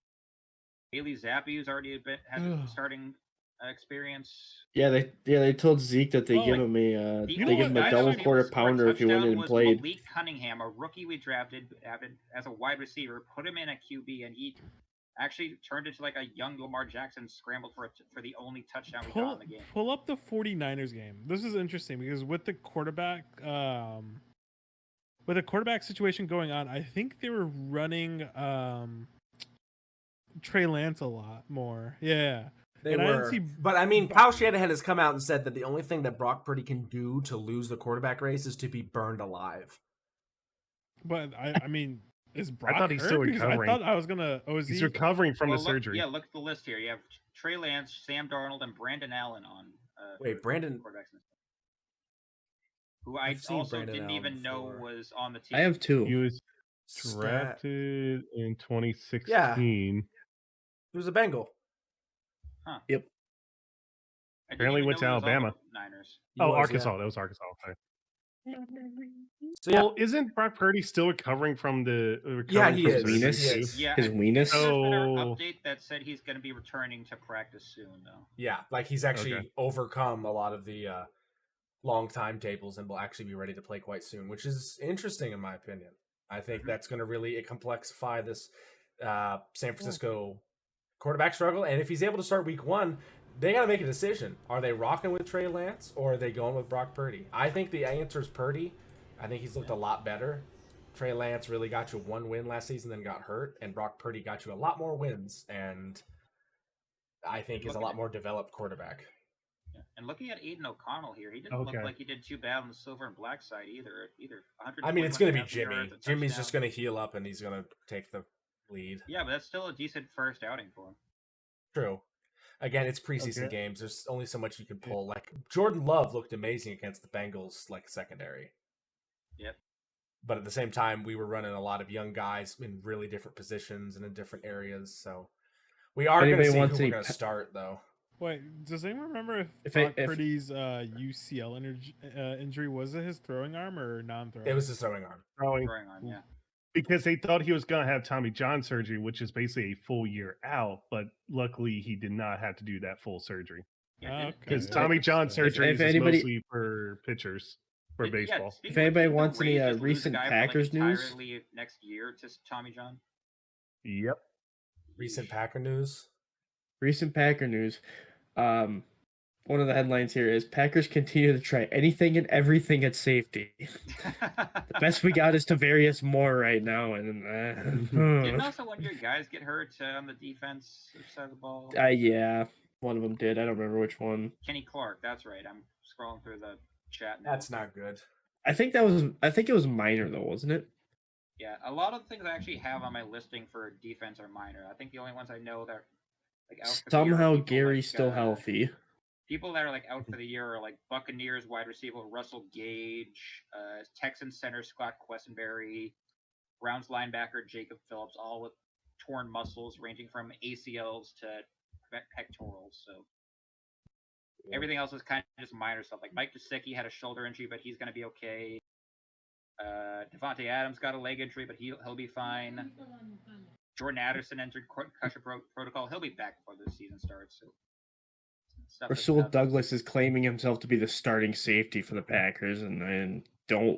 Bailey Zappi, who's already had starting experience. Yeah, they told Zeke that they Oh, give like, him a The they only give him a guy double that quarter scored a pounder if he went touchdown and was played. Malik Cunningham, a rookie we drafted as a wide receiver, put him in at QB, and he actually turned into like a young Lamar Jackson, scrambled for the only touchdown we got in the game. Pull up the 49ers game. This is interesting because with the quarterback situation going on, I think they were running Trey Lance a lot more. Yeah. They And I didn't were. see- But I mean, Kyle Shanahan has come out and said that the only thing that Brock Purdy can do to lose the quarterback race is to be burned alive. But I mean, is Brock thought he's hurt? still Because recovering. I thought I was gonna. Oh, is He's he? recovering from Well, the look- surgery. Yeah, look at the list here. You have Trey Lance, Sam Darnold, and Brandon Allen on. Wait, Brandon. quarterbacks, who I I've seen also Brandon didn't Allen even know before. was on the team. I have two. He was Stat. drafted in 2016. He was a Bengal. I didn't apparently even went know to he was on the Alabama. Niners. He Oh, was, Arkansas. yeah. That was Arkansas. Sorry. So yeah, Well, isn't Brock Purdy still recovering from the Yeah, recovering he from is. surgery, Venus. He is. too? Yeah, His I think weenus. there's been an Oh. update that said he's going to be returning to practice soon, though. yeah, like he's actually Okay. overcome a lot of the long timetables and will actually be ready to play quite soon, which is interesting in my opinion. I think that's going to really complexify this San Francisco quarterback struggle. And if he's able to start week 1, they got to make a decision. Are they rocking with Trey Lance or are they going with Brock Purdy? I think the answer is Purdy. I think he's looked a lot better. Trey Lance really got you 1 win last season, then got hurt, and Brock Purdy got you a lot more wins, and I think is a lot more developed quarterback. Yeah. And looking at Aiden O'Connell here, he didn't look Okay. like he did too bad on the silver and black side either. I mean, it's going to be 121.5 Jimmy. yards, a Jimmy's just touchdown. going to heal up and he's going to take the lead. Yeah, but that's still a decent first outing for him. True. Again, it's preseason Okay. games. There's only so much you can pull. Like Jordan Love looked amazing against the Bengals, like secondary. Yep. But at the same time, we were running a lot of young guys in really different positions and in different areas. So we are going to Anybody see who wants we're any going to start, though. Wait, does anyone remember If Brock I- if- Purdy's UCL injury? Was it his throwing arm or non-throwing? It was his throwing arm. Throwing Throwing arm, yeah. because they thought he was going to have Tommy John surgery, which is basically a full year out. But luckily, he did not have to do that full surgery Yeah, Okay. because didn't- Tommy John If surgery is anybody- mostly for pitchers for Yeah, baseball. speaking If of which, anybody didn't the wants any, Rays just lose a recent guy for, Packers news? entirely next year to Tommy John. Yep. Recent Packer news. Recent Packer news. One of the headlines here is Packers continue to try anything and everything at safety. The best we got is Tavarius Moore right now, and Didn't also one of your guys get hurt on the defense side of the ball? yeah, one of them did. I don't remember which one. Kenny Clark, that's right. I'm scrolling through the chat now. That's not good. I think it was minor though, wasn't it? Yeah, a lot of the things I actually have on my listing for defense are minor. I think the only ones I know that like out for the year are Somehow people Gary's like, still healthy. People that are like out for the year are like Buccaneers wide receiver Russell Gage, Texans center Scott Quessenberry, Browns linebacker Jacob Phillips, all with torn muscles ranging from ACLs to pectorals. So everything else is kind of just minor stuff. Like Mike Gesicki had a shoulder injury, but he's going to be okay. Devontae Adams got a leg injury, but he'll be fine. Jordan Addison entered concussion protocol. He'll be back before the season starts. So stuff like Rasul that. Douglas is claiming himself to be the starting safety for the Packers, and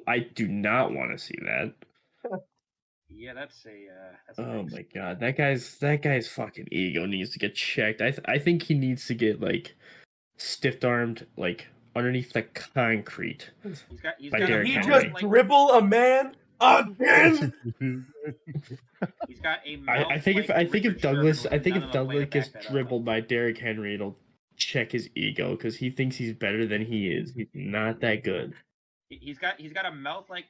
I do not want to see that. Yeah, that's a Oh big my god, that guy's fucking ego needs to get checked. I think he needs to get like stiff armed like underneath the concrete. He's By got Derrick He Henry. just dribble a man again. He's got a I think if Richard Douglas Sherman with none of the play to gets back that up. dribbled by Derrick Henry, it'll check his ego because he thinks he's better than he is. He's not that good. He's got a mouth like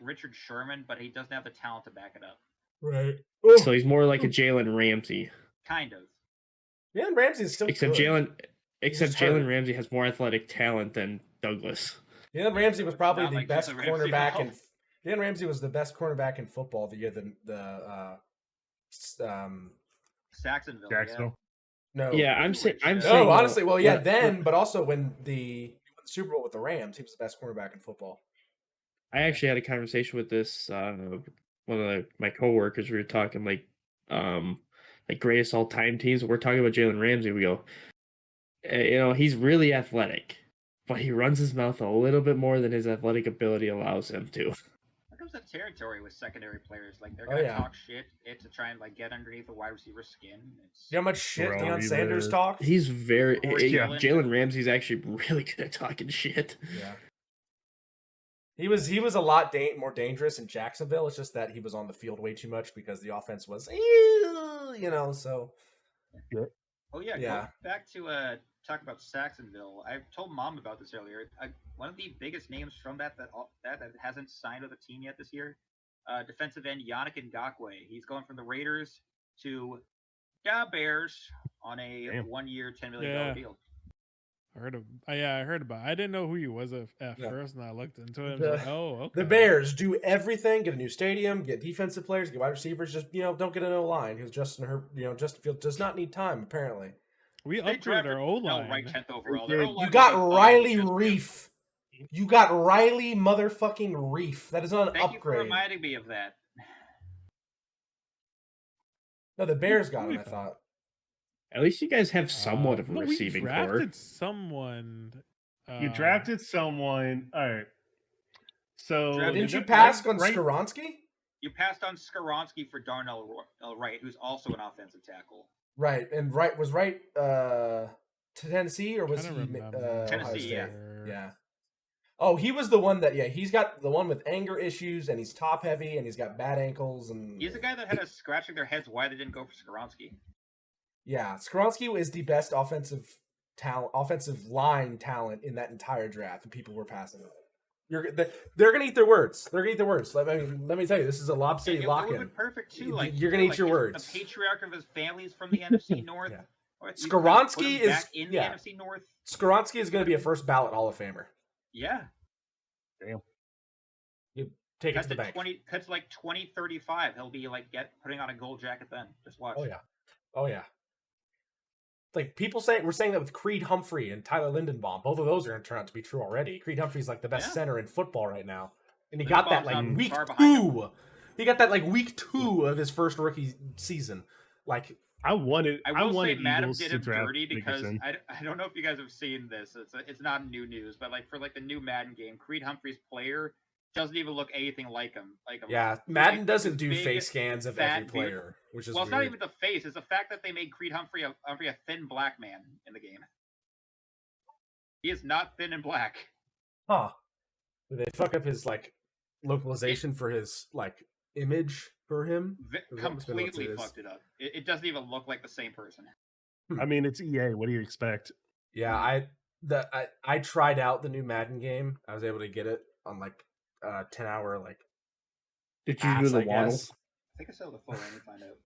Richard Sherman, but he doesn't have the talent to back it up. Right. So he's more like a Jalen Ramsey. Kind of. Yeah, Ramsey's still Except good. just Jalen hurt. Ramsey has more athletic talent than Douglas. Jalen Ramsey was probably Not the like best Jalen Ramsey cornerback at all. in. Jalen Ramsey was the best cornerback in football the year Jacksonville. Jacksonville. no. Yeah, I'm saying. No, honestly, well, yeah, what- then, but also when the Super Bowl with the Rams, he was the best cornerback in football. I actually had a conversation with this one of my coworkers. We were talking like greatest all time teams. We're talking about Jalen Ramsey. We go, he's really athletic, but he runs his mouth a little bit more than his athletic ability allows him to. There comes the territory with secondary players. Like they're Oh, gonna yeah. talk shit to try and like get underneath the wide receiver's skin. It's You know how much shit Bro, Deion he's Sanders a- talked? He's very Or Jalen. Jalen Ramsey's actually really good at talking shit. Yeah. He was a lot more dangerous in Jacksonville. It's just that he was on the field way too much because the offense was, so. Oh yeah, Yeah. Going back to talk about Saxonville. I told Mom about this earlier. One of the biggest names from that hasn't signed with the team yet this year, defensive end Yannick Ngakoue. He's going from the Raiders to the Bears on a Damn. 1-year, $10 million Yeah. deal. I heard about. I didn't know who he was at Yeah. first, and I looked into it. And The- was like, oh, okay. The Bears do everything: get a new stadium, get defensive players, get wide receivers. Just don't get an O line. Who's Justin Field does not need time apparently. We They upgraded drafted our O line. right 10th overall. They Their did. O-line You was got like, Riley just- Reef. You got Riley motherfucking Reef. That is not an Thank you for upgrade. reminding me of that. No, the Bears got Who him. we I found? thought. At least you guys have somewhat of a No, receiving we core. drafted someone. You drafted someone. All right. So Didn't did you that- pass on right- Skoronsky? You passed on Skoronsky for Darnell Wright, who's also an offensive tackle. Right, and was Tennessee or was he Kinda remember. Ohio Tennessee, State? yeah. Yeah. Oh, he was the one that he's got the one with anger issues and he's top heavy and he's got bad ankles and He's the guy that had us scratching their heads why they didn't go for Skoronsky. yeah, Skoronsky is the best offensive talent, offensive line talent in that entire draft, and people were passing it. They're gonna eat their words. They're gonna eat their words. Let me tell you, this is a Lob City It lock-in. would be perfect too. Like You're gonna eat your the words. patriarch of his family's from the NFC North. Yeah. Or you could Skoronski put him is- back in the yeah. NFC North. Skoronski is gonna be a first ballot Hall of Famer. Yeah. You take it to the bank. Cut to like 2035. He'll be like putting on a gold jacket then. Just watch. Oh yeah. Like we're saying that with Creed Humphrey and Tyler Lindenbaum. Both of those are going to turn out to be true already. Creed Humphrey's like the best center in football right now, and he got that like Lindenbaum's week not far behind 2. He got that like week 2 of his first rookie season. Like I wanted say Madam Eagles did to him draft dirty because Dickerson. I don't know if you guys have seen this. It's not new news, but like for like the new Madden game, Creed Humphrey's player doesn't even look anything like him. yeah, Madden Like, doesn't do big, face scans of fat every player, which is well, it's weird. not even the face. It's the fact that they made Creed Humphrey a thin black man in the game. He is not thin and black. Huh? Did they fuck up his like localization for his like image for him? Completely fucked it up. It doesn't even look like the same person. I mean, it's EA. What do you expect? Yeah, I tried out the new Madden game. I was able to get it on like 10-hour like Did you pass, do the I waddle? guess. I think I saw the full. Let me find out.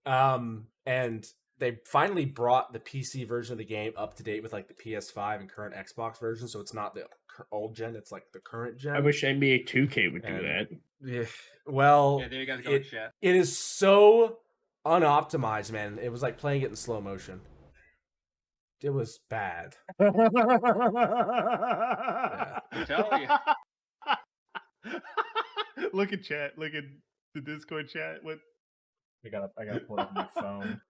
And they finally brought the PC version of the game up to date with like the PS5 and current Xbox version, so it's not the old gen; it's like the current gen. I wish NBA 2K would do And- that. Yeah, well, Yeah, there you guys go in chat. it is so unoptimized, man. It was like playing it in slow motion. It was bad. I'm telling you. Look at chat. Look at the Discord chat. What? I gotta pull it up on my phone.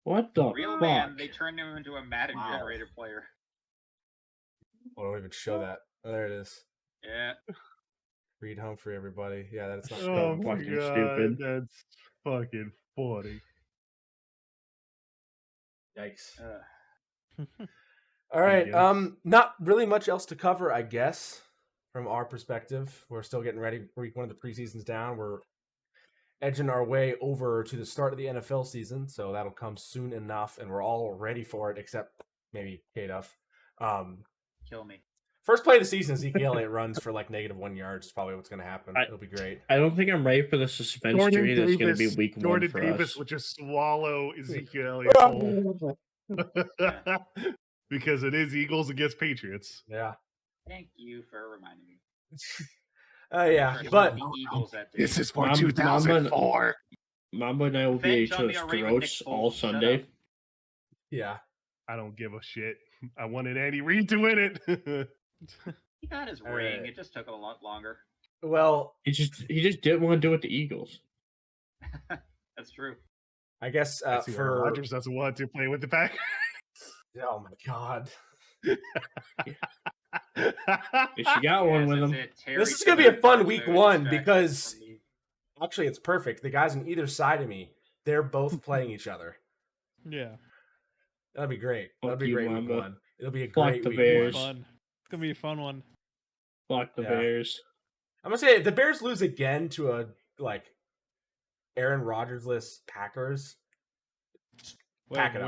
What the Real fuck? man, they turned him into a Madden Wow. generator player. I don't even show that. Oh, there it is. Yeah. Reed Humphrey, everybody. Yeah, that's not. Oh my fucking god, stupid. that's fucking funny. Oh, Yikes. Uh, All right. Yes. Not really much else to cover, I guess, from our perspective. We're still getting ready. Week 1 of the preseason's down. We're edging our way over to the start of the NFL season, so that'll come soon enough, and we're all ready for it, except maybe K-Duff. kill me. First play of the season, Ezekiel Elliott runs for like -1 yards. Is probably what's going to happen. It'll be great. I don't think I'm ready for the suspense jury that's going to be week 1 Jordan for Davis us. would just swallow Ezekiel Elliott whole. Because it is Eagles against Patriots. Yeah. Thank you for reminding me. Yeah, First but the Eagles that day. This is for Mamba- 2004. Mamba and I will be Finn, tell me just already with Nick roast Foles, all shut Sunday. up. yeah. I don't give a shit. I wanted Andy Reid to win it. He got his All ring. right. It just took a lot longer. Well, He just didn't want to do it with the Eagles. That's true. I guess I see for Rodgers doesn't want to play with the Packers. oh my god, If she got one with him. this is gonna be a fun week 1 because actually it's perfect. The guys on either side of me, they're both playing each other. Yeah. That'd be great. That'd Fuck be you, great week Mamba. 1. It'll be a Fuck great the week Bears. 1. Fun. It's gonna be a fun one. Fuck the Yeah. Bears. I'm gonna say if the Bears lose again to a like Aaron Rodgers-less Packers. Wait, Pack it up.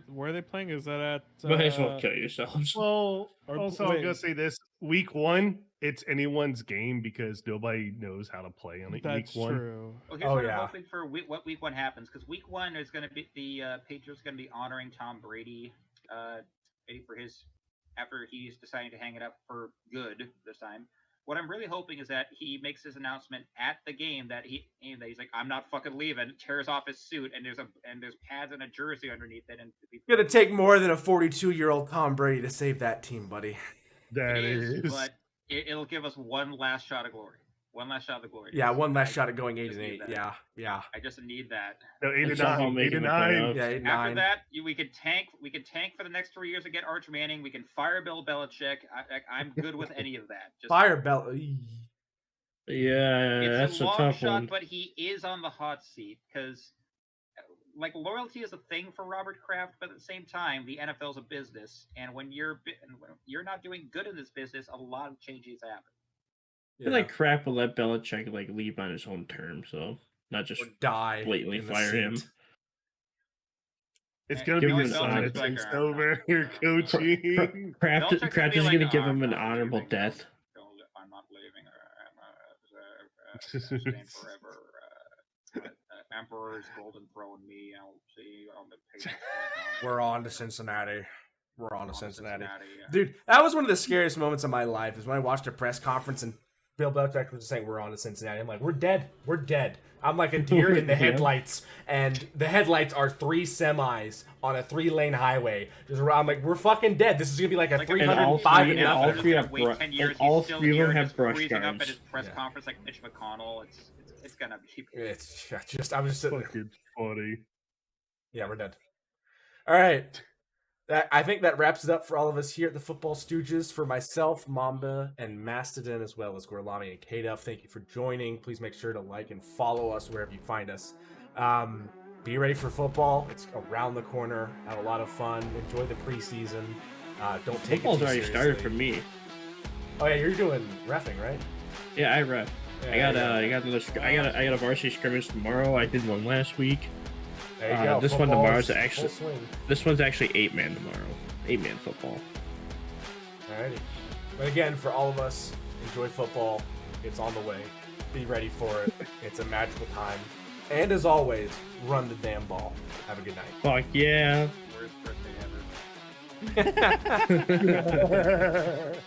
where are they playing? Is that at? Might as well kill yourselves. Well, Or- also, I'm wait. going to say this. Week 1, it's anyone's game because nobody knows how to play on it That's week 1. true. Well, here's Oh, what yeah. I'm hoping for what week 1 happens, because week 1 is going to be the Patriots going to be honoring Tom Brady, for his after he's deciding to hang it up for good this time. What I'm really hoping is that he makes his announcement at the game that he's like, I'm not fucking leaving. Tears off his suit and there's pads and a jersey underneath it, and It's gonna take more than a 42-year-old Tom Brady to save that team, buddy. That it is. but it'll give us one last shot of glory. One last shot of the glory. Yeah, Just- one last I shot at going just 8-8. need that. Yeah. I just need that. No, 8 And and somehow 9. make 8 it and the 9. playoffs. Yeah, 8-9. After that, we could tank. We could tank for the next 3 years and get Arch Manning. We can fire Bill Belichick. I'm good with any of that. Just, Fire Bell. Yeah, it's that's a a long tough shot, one. but he is on the hot seat because, like, loyalty is a thing for Robert Kraft, but at the same time, the NFL is a business, and when you're not doing good in this business, a lot of changes happen. I feel like crap will let Belichick like leave on his own terms, so not just Or die. blatantly in the fire him. seat. It's gonna Give be him his an son honor. that takes over your coaching. Kraft Belichick's gonna is be gonna like, give "Oh, him an I'm honorable leaving. death. I'm not leaving. I'm staying forever. Emperor's golden throne. Me. I'll see. On the Patriots. We're on to Cincinnati. We're on to Cincinnati. Yeah. Dude, that was one of the scariest moments of my life is when I watched a press conference and Bill Belichick was saying, we're on to Cincinnati. I'm like, we're dead. We're dead. I'm like a deer in the Yeah. headlights, and the headlights are 3 semis on a 3-lane highway. Just I'm like, we're fucking dead. This is going to be like a Like, 305 and and all nothing. three Gonna have wait bru- 10 and years, all he's still three of them here, have just brush freezing up guards. at his press Yeah. conference like Mitch McConnell. It's gonna be. It's just, I was just sitting there. Fucking funny. Yeah, we're dead. All right. I think that wraps it up for all of us here at the Football Stooges. For myself, Mamba, and Mastodon, as well as Gorlami and K-Duff, thank you for joining. Please make sure to like and follow us wherever you find us. Be ready for football. It's around the corner. Have a lot of fun. Enjoy the preseason. Don't take Football's it too already seriously. started for me. Oh yeah, you're doing reffing, right? Yeah, I ref. I got a varsity scrimmage tomorrow. I did one last week. There you go. This one Football's tomorrow's full actually- swing. This one's actually 8-man tomorrow. 8-man football. Alrighty. But again, for all of us, enjoy football. It's on the way. Be ready for it. It's a magical time. And as always, run the damn ball. Have a good night. Fuck yeah. Worst birthday ever.